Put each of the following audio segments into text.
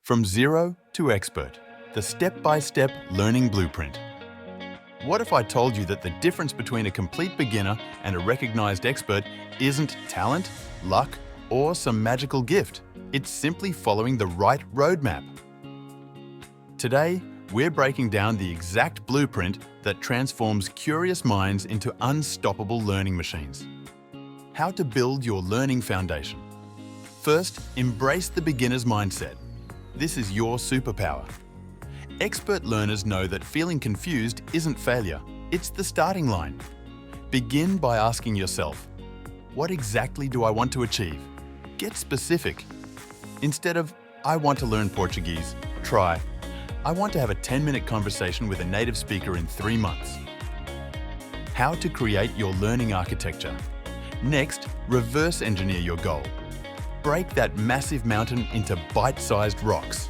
From zero to expert, the step-by-step learning blueprint. What if I told you that the difference between a complete beginner and a recognized expert isn't talent, luck, or some magical gift? It's simply following the right roadmap. Today, we're breaking down the exact blueprint that transforms curious minds into unstoppable learning machines. How to build your learning foundation. First, embrace the beginner's mindset. This is your superpower. Expert learners know that feeling confused isn't failure, it's the starting line. Begin by asking yourself, what exactly do I want to achieve? Get specific. Instead of, I want to learn Portuguese, try, I want to have a 10-minute conversation with a native speaker in 3 months. How to create your learning architecture. Next, reverse engineer your goal. Break that massive mountain into bite-sized rocks.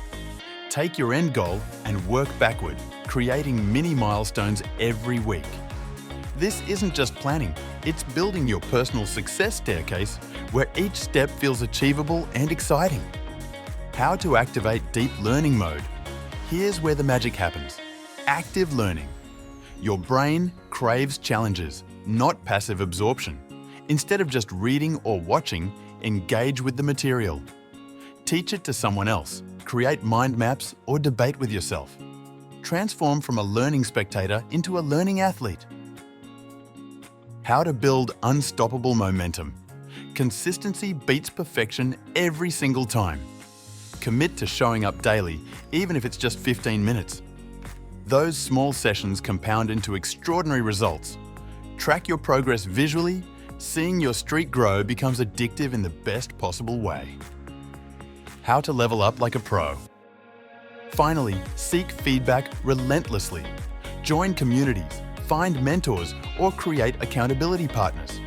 Take your end goal and work backward, creating mini milestones every week. This isn't just planning, it's building your personal success staircase where each step feels achievable and exciting. How to activate deep learning mode. Here's where the magic happens. Active learning. Your brain craves challenges, not passive absorption. Instead of just reading or watching, engage with the material. Teach it to someone else, create mind maps, or debate with yourself. Transform from a learning spectator into a learning athlete. How to build unstoppable momentum. Consistency beats perfection every single time. Commit to showing up daily, even if it's just 15 minutes. Those small sessions compound into extraordinary results. Track your progress visually. Seeing your streak grow becomes addictive in the best possible way. How to level up like a pro. Finally, seek feedback relentlessly. Join communities, find mentors, or create accountability partners.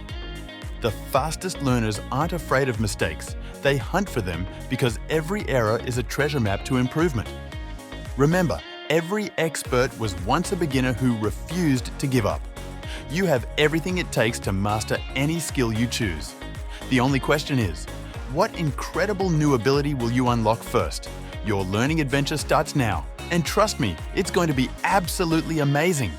The fastest learners aren't afraid of mistakes. They hunt for them because every error is a treasure map to improvement. Remember, every expert was once a beginner who refused to give up. You have everything it takes to master any skill you choose. The only question is, what incredible new ability will you unlock first? Your learning adventure starts now, and trust me, it's going to be absolutely amazing.